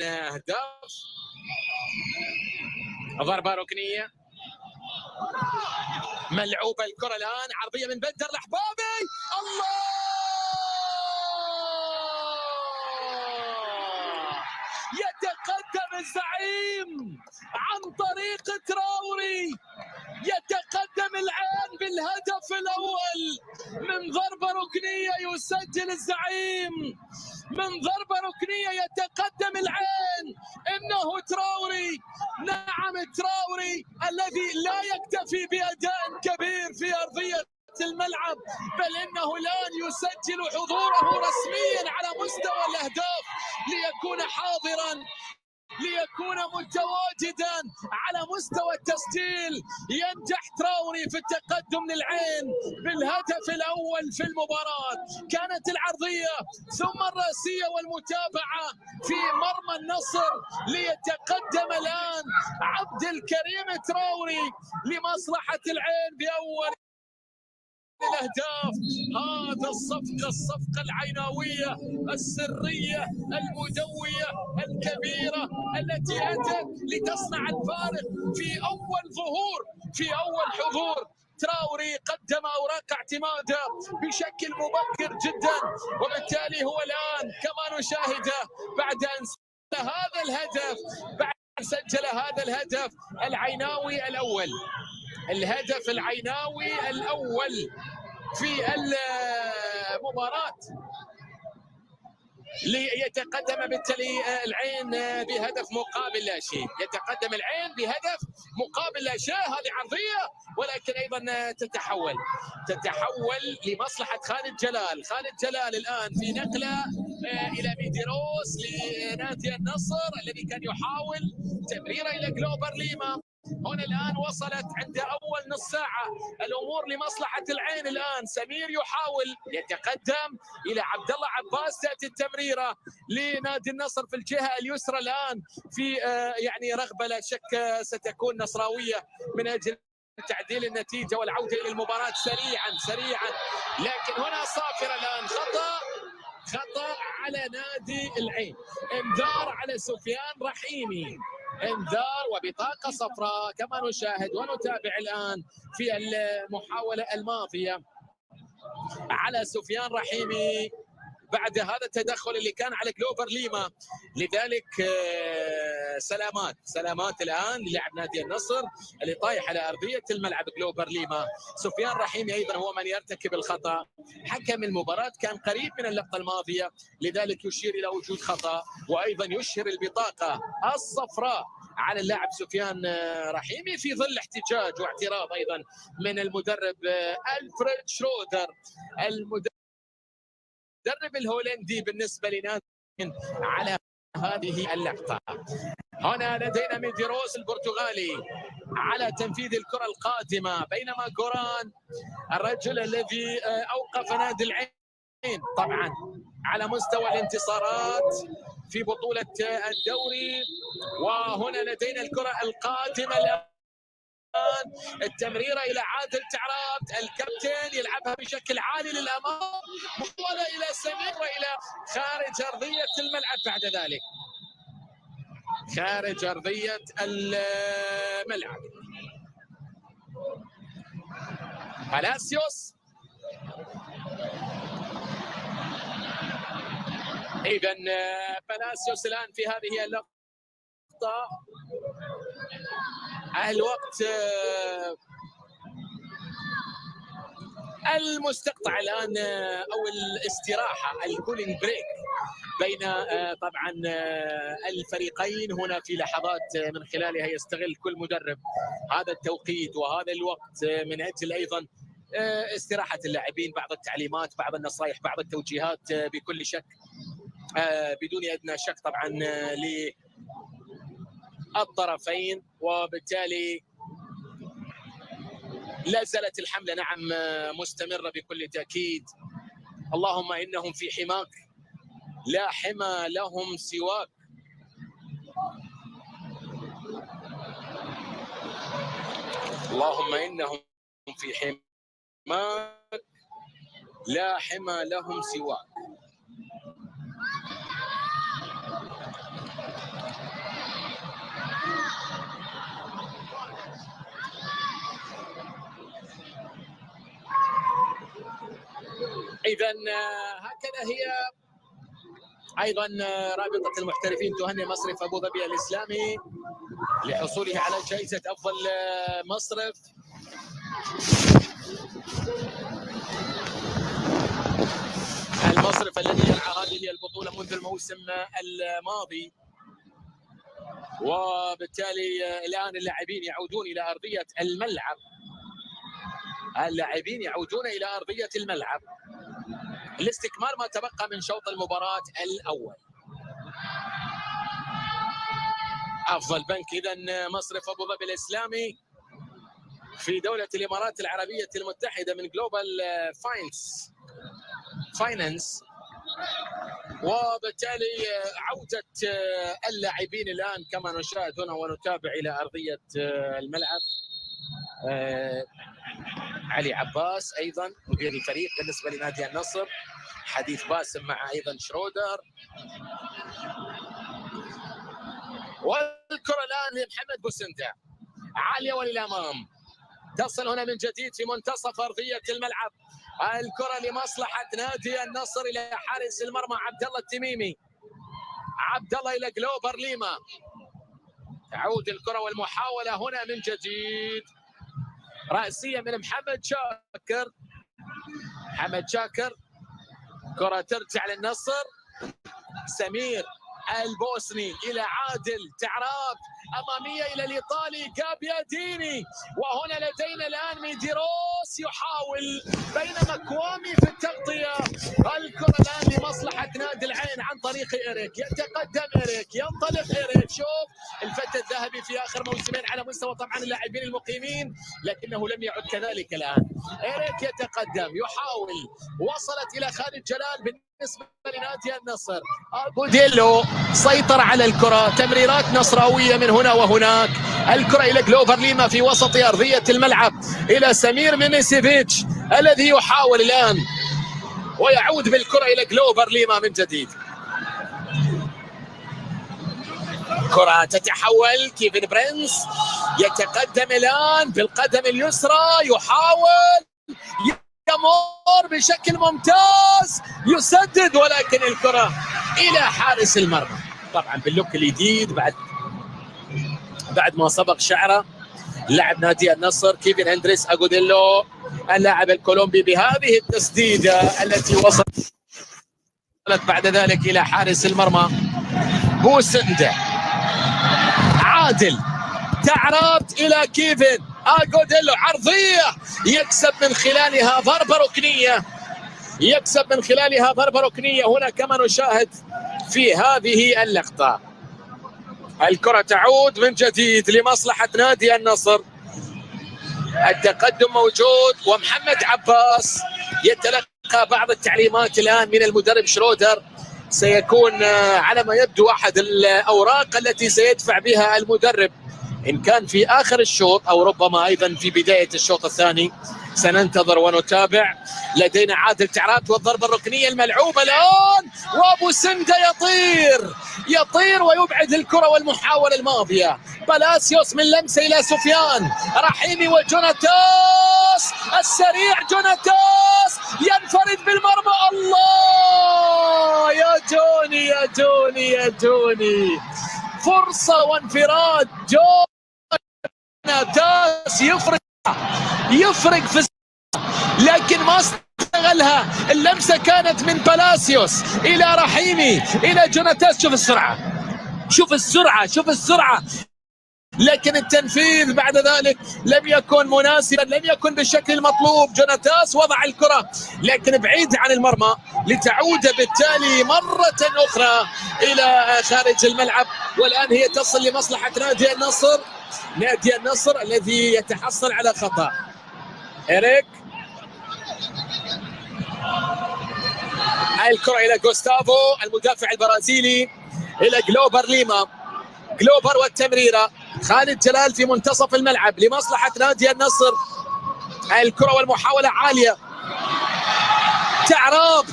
أهداف. ضربة ركنية ملعوبة الكرة الآن، عرضية من بدر الأحبابي، الله! يتقدم الزعيم عن طريق تراوري، يتقدم العين بالهدف الأول من ضربة ركنية. يسجل الزعيم من ضربة ركنية، يتقدم العين. إنه تراوري، نعم تراوري الذي لا يكتفي بأداء كبير في أرضية الملعب، بل إنه الآن يسجل حضوره رسميا على مستوى الأهداف، ليكون حاضرا، ليكون متواجدا على مستوى التسجيل. ينجح تراوري في التقدم للعين بالهدف الأول في المباراة. كانت العرضية ثم الرأسية والمتابعة في مرمى النصر، ليتقدم الآن عبد الكريم تراوري لمصلحة العين بأول الأهداف. هذا الصفقة العيناوية السرية المدوية الكبيرة التي أتت لتصنع الفارق في أول ظهور، في أول حضور. تراوري قدم أوراق اعتماده بشكل مبكر جدا، وبالتالي هو الآن كما نشاهده بعد أن سجل هذا الهدف، العيناوي الأول، الهدف العيناوي الأول في المباراة، ليتقدم بالتالي العين بهدف مقابل لا شيء. يتقدم العين بهدف مقابل لا شيء. هذه عرضية ولكن أيضا تتحول لمصلحة خالد جلال الآن في نقلة إلى ميديروس لنادي النصر الذي كان يحاول تمريره إلى جلوبر ليما. هنا الآن وصلت عند أول نص ساعة الأمور لمصلحة العين. الآن سمير يحاول يتقدم إلى عبد الله عباس، تأتي التمريرة لنادي النصر في الجهة اليسرى الآن في يعني رغبة لا شك ستكون نصراوية من أجل تعديل النتيجة والعودة إلى المباراة سريعا. لكن هنا صافرة الآن، خطأ على نادي العين، انذار على سفيان رحيمي، انذار وبطاقة صفراء كما نشاهد ونتابع الآن في المحاولة الماضية على سفيان رحيمي بعد هذا التدخل اللي كان على جلوبر ليما. لذلك سلامات الآن للاعب نادي النصر اللي طايح على أرضية الملعب جلوبر ليما. سفيان رحيمي أيضا هو من يرتكب الخطأ. حكم المباراة كان قريب من اللقطة الماضية، لذلك يشير إلى وجود خطأ، وأيضا يشهر البطاقة الصفراء على اللاعب سفيان رحيمي في ظل احتجاج واعتراض أيضا من المدرب ألفريد شرودر، المدرب الهولندي بالنسبة لنادي على هذه اللقطة. هنا لدينا ميديروس البرتغالي على تنفيذ الكرة القادمة، بينما جوران الرجل الذي أوقف نادي العين طبعا على مستوى الانتصارات في بطولة الدوري. وهنا لدينا الكرة القادمة الآن، التمريرة إلى عادل تعراب، الكابتن يلعبها بشكل عالي للأمام، محولة إلى سمير وإلى خارج أرضية الملعب. بعد ذلك خارج أرضية الملعب بلاسيوس. إذن بلاسيوس الآن في هذه اللقطة الوقت المستقطع الآن أو الاستراحة، الكولينج بريك بين طبعا الفريقين هنا في لحظات من خلالها يستغل كل مدرب هذا التوقيت وهذا الوقت من أجل أيضا استراحة اللاعبين، بعض التعليمات، بعض النصائح، بعض التوجيهات بكل شك، بدون أدنى شك طبعا للطرفين. وبالتالي لا زالت الحملة نعم مستمرة بكل تأكيد. اللهم إنهم في حماك لا حمى لهم سواك. اللهم إنهم في حماك لا حمى لهم سواك. إذا هكذا هي أيضا رابطة المحترفين تهنئ مصرف أبو ظبي الإسلامي لحصوله على جائزة أفضل مصرف. المصرف الذي يرعى هذه البطولة منذ الموسم الماضي، وبالتالي الآن اللاعبين يعودون إلى أرضية الملعب. اللاعبين يعودون إلى أرضية الملعب لاستكمال ما تبقى من شوط المباراة الأول. أفضل بنك إذا مصرف أبو ظبي الإسلامي في دولة الإمارات العربية المتحدة من جلوبال فاينانس. وبالتالي عودة اللاعبين الآن كما نشاهد هنا ونتابع إلى أرضية الملعب. علي عباس أيضا مدير الفريق بالنسبة لنادي النصر، حديث باسم مع أيضا شرودر. والكرة الآن لمحمد بوسندة عالية وللأمام، تصل هنا من جديد في منتصف أرضية الملعب. الكرة لمصلحة نادي النصر إلى حارس المرمى عبد الله التميمي. عبد الله إلى جلوبر ليما. تعود الكرة والمحاولة هنا من جديد، رأسية من محمد شاكر. كرة ترجع للنصر. سمير البوسني إلى عادل تعراب، أمامية إلى الإيطالي جابياديني. وهنا لدينا الآن ميديروس يحاول بينما كوامي في التغطية. الكرة الآن لمصلحة نادي العين عن طريق إيريك. يتقدم إيريك، ينطلق إيريك. شوف الفتى الذهبي في آخر موسمين على مستوى طبعا اللاعبين المقيمين، لكنه لم يعد كذلك الآن. إيريك يتقدم يحاول، وصلت إلى خالد جلال بالنسبة لنادي النصر. أغوديلو سيطر على الكرة، تمريرات نصراوية من هنا وهناك. الكرة إلى جلوبر ليما في وسط أرضية الملعب، إلى سمير مينيسيفيتش الذي يحاول الآن ويعود بالكرة إلى جلوبر ليما من جديد. كرة تتحول، كيفن برينس يتقدم الآن بالقدم اليسرى، يحاول يمر بشكل ممتاز، يسدد، ولكن الكرة إلى حارس المرمى. طبعا باللوك الجديد بعد ما سبق شعره لاعب نادي النصر كيفن هندريس أغوديلو اللاعب الكولومبي بهذه التسديدة التي وصلت بعد ذلك إلى حارس المرمى بوسندة. عادل تعرض إلى كيفن أغوديلو، عرضية يكسب من خلالها ضربة ركنية هنا كما نشاهد في هذه اللقطة. الكرة تعود من جديد لمصلحة نادي النصر. التقدم موجود، ومحمد عباس يتلقى بعض التعليمات الآن من المدرب شرودر. سيكون على ما يبدو أحد الأوراق التي سيدفع بها المدرب إن كان في آخر الشوط أو ربما أيضا في بداية الشوط الثاني. سننتظر ونتابع. لدينا عادل تعرات والضربة الركنية الملعوبة الآن، وأبو سندة يطير ويبعد الكرة والمحاولة الماضية. بلاسيوس من لمسة إلى سفيان رحيمي وجوناتاس السريع. جوناتاس ينفرد بالمرمى. الله يا جوني فرصة وانفراد. جوناتاس يفرق في لكن ما استغلها. اللمسة كانت من بلاسيوس إلى رحيمي إلى جوناتاس. شوف السرعة، لكن التنفيذ بعد ذلك لم يكن مناسبا، لم يكن بالشكل المطلوب. جوناتاس وضع الكرة لكن بعيد عن المرمى لتعود بالتالي مرة أخرى إلى خارج الملعب. والآن هي تصل لمصلحة نادي النصر الذي يتحصل على خطأ. إيريك، الكرة إلى جوستافو المدافع البرازيلي إلى جلوبر ليما. جلوبر والتمريرة. خالد جلال في منتصف الملعب لمصلحة نادي النصر. الكرة والمحاولة عالية. تعرض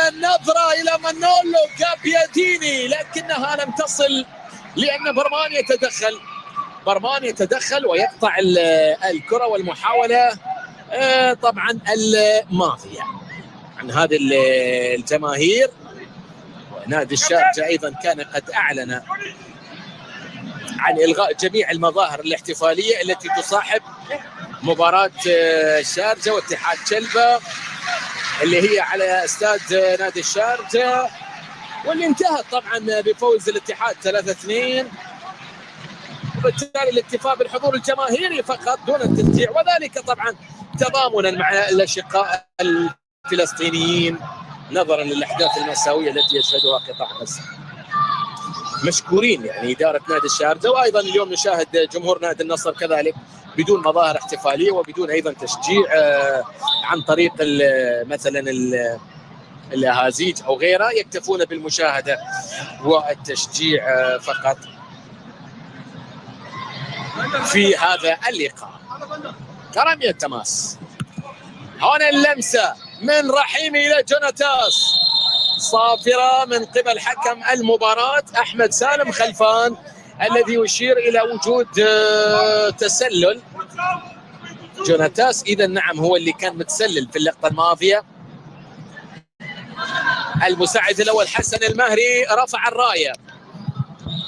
النظرة إلى مانولو جابياديني لكنها لم تصل لأن برمان يتدخل ويقطع الكرة والمحاولة طبعا الماضية عن هذه الجماهير. نادي الشارجة أيضا كان قد أعلن عن إلغاء جميع المظاهر الاحتفالية التي تصاحب مباراة الشارجة واتحاد شلبة اللي هي على استاد نادي الشارجة، واللي انتهت طبعا بفوز الاتحاد 3-2، وبالتالي الاكتفاء بالحضور الجماهيري فقط دون التشجيع، وذلك طبعا تضامنا مع الاشقاء الفلسطينيين نظرا للاحداث المأساوية التي يشهدها قطاع غزة. مشكورين يعني إدارة نادي الشارجة، وأيضا اليوم نشاهد جمهور نادي النصر كذلك بدون مظاهر احتفالية وبدون أيضا تشجيع عن طريق مثلا الأهازيج أو غيرها، يكتفون بالمشاهدة والتشجيع فقط في هذا اللقاء. كرامي التماس، هنا اللمسة من رحيم إلى جوناتاس، صافرة من قبل حكم المباراة أحمد سالم خلفان الذي يشير إلى وجود تسلل. جوناتاس إذا نعم هو اللي كان متسلل في اللقطة الماضية. المساعد الأول حسن المهري رفع الراية.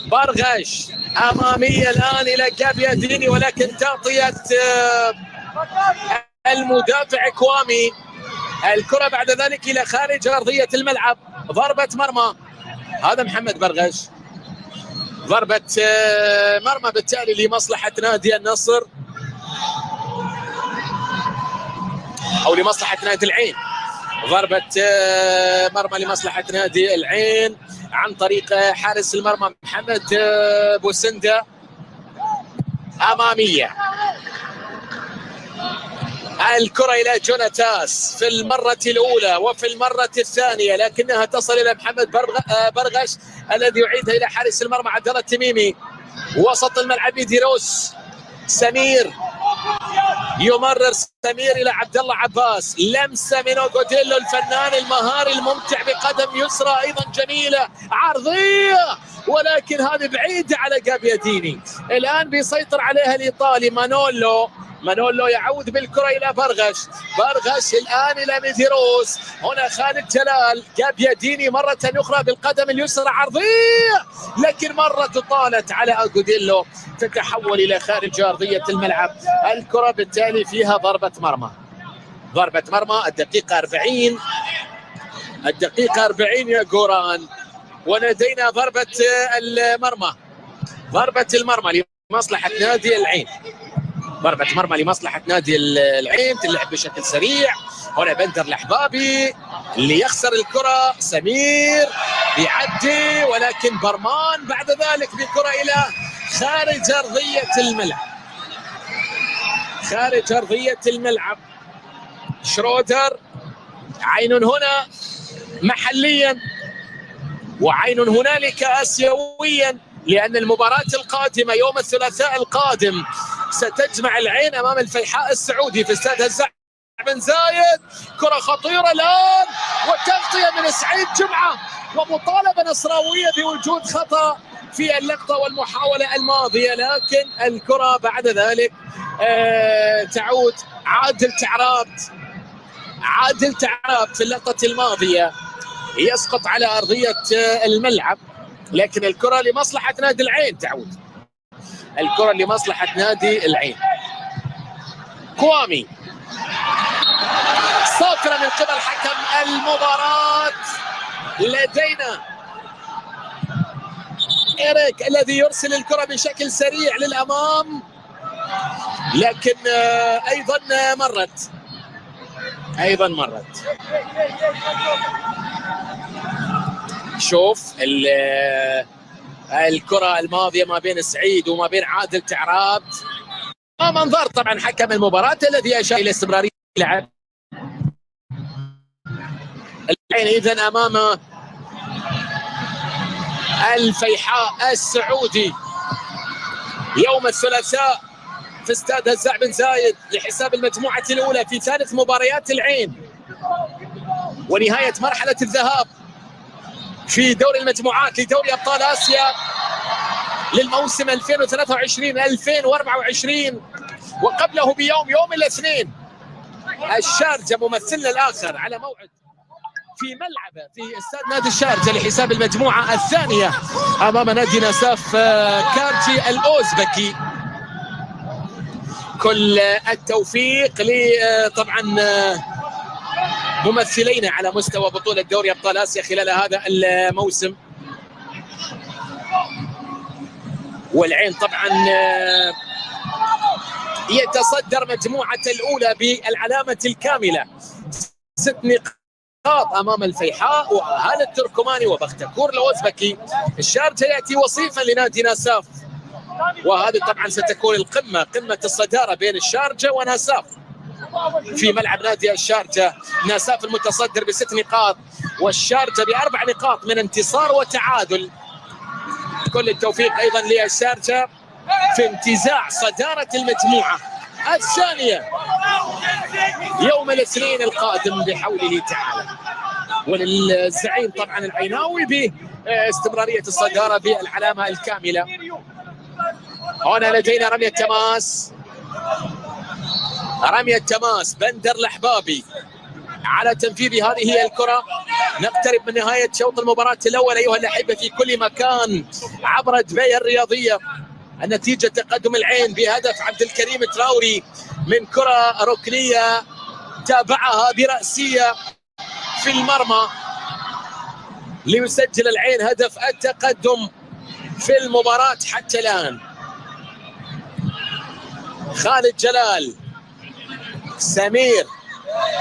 برغش أمامية الآن إلى جابيا ديني، ولكن تغطية المدافع كوامي. الكرة بعد ذلك إلى خارج أرضية الملعب، ضربة مرمى. هذا محمد برغش، ضربة مرمى بالتالي لمصلحة نادي النصر أو لمصلحة نادي العين. ضربة مرمى لمصلحة نادي العين عن طريق حارس المرمى محمد بوسندة. أمامية الكرة إلى جوناتاس في المرة الأولى وفي المرة الثانية، لكنها تصل إلى محمد برغش الذي يعيدها إلى حارس المرمى عبد الله التميمي. وسط الملعب ديروس، سمير يمرر سمير إلى عبد الله عباس، لمسة من أوغوديلو الفنان المهاري الممتع بقدم يسرى أيضا جميلة عرضية، ولكن هذه بعيدة على جابيا ديني. الآن بيسيطر عليها الإيطالي مانولو يعود بالكرة إلى برغش الآن إلى ميديروس. هنا خالد جلال، جابيا ديني مرة أخرى بالقدم اليسرى عرضية، لكن مرة طالت على أوغوديلو تتحول إلى خارج أرضية الملعب. الكرة بالتالي فيها ضربة مرمى. الدقيقة 40 يا جوران، ولدينا ضربة المرمى لمصلحة نادي العين. ضربة مرمى لمصلحة نادي العين تلعب بشكل سريع. هنا بندر الأحبابي اللي يخسر الكرة، سمير بيعدي، ولكن برمان بعد ذلك بكرة إلى خارج أرضية الملعب. شرودر، عين هنا محليا وعين هنالك آسيويا، لأن المباراة القادمة يوم الثلاثاء القادم ستجمع العين أمام الفيحاء السعودي في استاد هزاع بن زايد. كرة خطيرة الآن وتغطية من سعيد جمعة، ومطالبة نصراوية بوجود خطأ في اللقطة والمحاولة الماضية، لكن الكرة بعد ذلك تعود. عادل تعراب في اللقطة الماضية يسقط على أرضية الملعب، لكن الكرة لمصلحة نادي العين تعود. الكرة لمصلحة نادي العين. كوامي، صافرة من قبل حكم المباراة. لدينا إيريك الذي يرسل الكرة بشكل سريع للأمام، لكن أيضا مرت. شوف الكرة الماضية ما بين سعيد وما بين عادل تعراب. منظر طبعا حكم المباراة الذي أشار إلى استمرارية اللعب. العين إذن أمام الفيحاء السعودي يوم الثلاثاء في استاد هزاع بن زايد لحساب المجموعة الأولى في ثالث مباريات العين ونهاية مرحلة الذهاب في دوري المجموعات لدوري أبطال آسيا للموسم 2023-2024، وقبله بيوم يوم الاثنين الشارجة ممثلنا الآخر على موعد في ملعبه في استاد نادي الشارجة لحساب المجموعة الثانية أمام نادي نساف كارجي الأوزبكي. كل التوفيق طبعا ممثلين على مستوى بطولة دوري أبطال آسيا خلال هذا الموسم. والعين طبعا يتصدر مجموعة الأولى بالعلامة الكاملة 6 نقاط أمام الفيحاء وهذا التركماني وبختكور الأوزبكي. الشارجة يأتي وصيفا لنادي نساف، وهذه طبعا ستكون القمة، قمة الصدارة بين الشارجة ونساف في ملعب نادي الشارجة. نساف المتصدر ب6 نقاط والشارجة ب4 نقاط من انتصار وتعادل. كل التوفيق أيضا للشارجة في انتزاع صدارة المجموعة الثانية يوم الاثنين القادم بحوله تعالى، وللزعيم طبعا العيناوي باستمرارية الصدارة بالعلامة الكاملة. هنا لدينا رمية تماس، رمية تماس بندر الأحبابي على تنفيذ هذه الكرة. نقترب من نهاية شوط المباراة الأول أيها الأحبة في كل مكان عبر دبي الرياضية. النتيجة تقدم العين بهدف عبد الكريم تراوري من كرة ركنية تابعها برأسية في المرمى ليسجل العين هدف التقدم في المباراة حتى الآن. خالد جلال، سمير،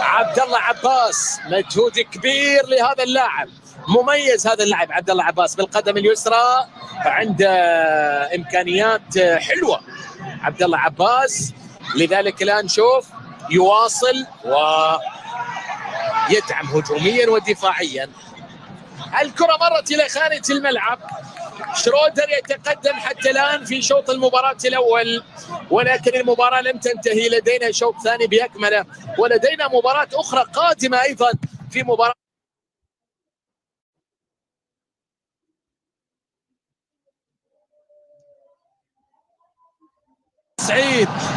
عبد الله عباس، مجهود كبير لهذا اللاعب، مميز هذا اللاعب عبد الله عباس بالقدم اليسرى، عنده امكانيات حلوه عبد الله عباس. لذلك الان شوف يواصل ويدعم هجوميا ودفاعيا. الكره مرت الى خارج الملعب. شرودر يتقدم حتى الان في شوط المباراه الاول، ولكن المباراه لم تنتهي، لدينا شوط ثاني باكمله ولدينا مباراه اخرى قادمه ايضا في مباراه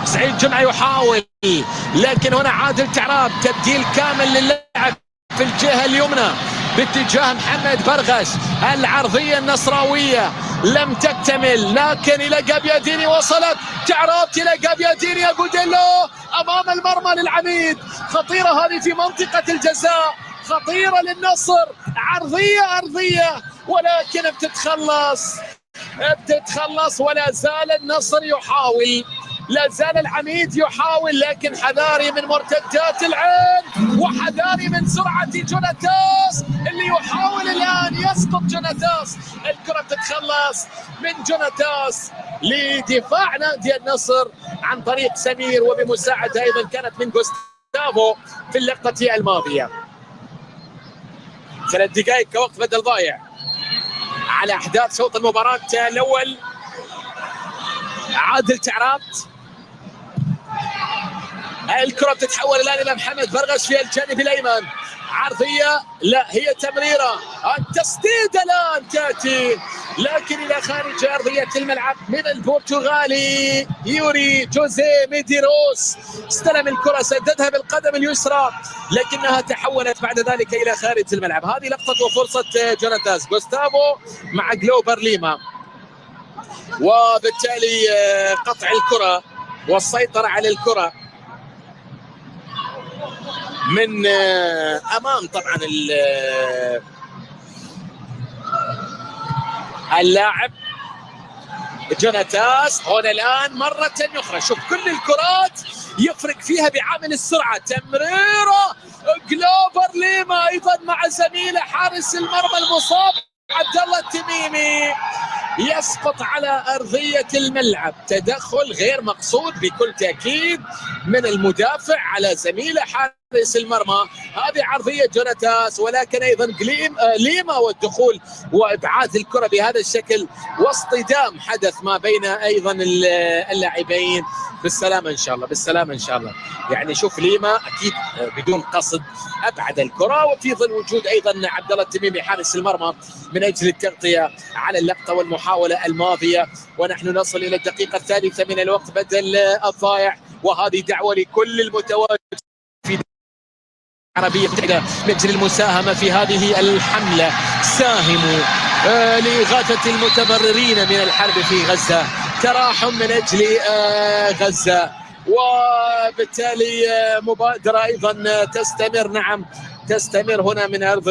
سعيد جمعة يحاول، لكن هنا عادل تعراب تبديل كامل للاعب في الجهة اليمنى باتجاه محمد برغش. العرضية النصراوية لم تكتمل، لكن إلى جابياديني وصلت. تعراب إلى جابياديني، أجوديلو أمام المرمى للعميد. خطيرة هذه في منطقة الجزاء، خطيرة للنصر. عرضية ولكن بتتخلص ولا زال النصر يحاول، لا زال العميد يحاول، لكن حذاري من مرتدات العين وحذاري من سرعة جوناتاس اللي يحاول الآن يسقط جوناتاس. الكرة تتخلص من جوناتاس لدفاع نادي النصر عن طريق سمير، وبمساعدة أيضا كانت من جوستافو في اللقطة الماضية. 3 دقائق كوقت بدل ضايع على أحداث شوط المباراة الأول. عادل تعراب، الكرة بتتحول الآن إلى محمد برغش في الجانب الأيمن. عرضية، لا هي تمريرة. التسديد الآن تأتي لكن إلى خارج أرضية الملعب من البرتغالي يوري جوزيه ميديروس. استلم الكرة، سددها بالقدم اليسرى لكنها تحولت بعد ذلك إلى خارج الملعب. هذه لقطة وفرصة جوناتاس جوستافو مع جلوبر ليما، وبالتالي قطع الكرة والسيطرة على الكرة من امام طبعا اللاعب جوناتاس. هنا الان مرة اخرى شوف كل الكرات يفرق فيها بعامل السرعة. تمريرة جلوبر ليما ايضا مع زميله حارس المرمى المصاب عبد الله التميمي، يسقط على أرضية الملعب. تدخل غير مقصود بكل تأكيد من المدافع على زميله حارس المرمى. هذه عرضية جوناتاس، ولكن أيضا ليما والدخول وإبعاد الكرة بهذا الشكل واصطدام حدث ما بين أيضا اللاعبين. بالسلامة إن شاء الله، بالسلامة إن شاء الله. يعني شوف ليما أكيد بدون قصد أبعد الكرة، وفي ظل وجود أيضا عبد الله التميمي حارس المرمى من أجل التغطية على اللقطة والمحاولة الماضية. ونحن نصل إلى الدقيقة 3 من الوقت بدل الضائع، وهذه دعوة لكل المتواجد في العربية المتحدة من أجل المساهمة في هذه الحملة. ساهموا لإغاثة المتضررين من الحرب في غزة، تراحم من أجل غزة، وبالتالي مبادرة أيضا تستمر. نعم، تستمر هنا من أرض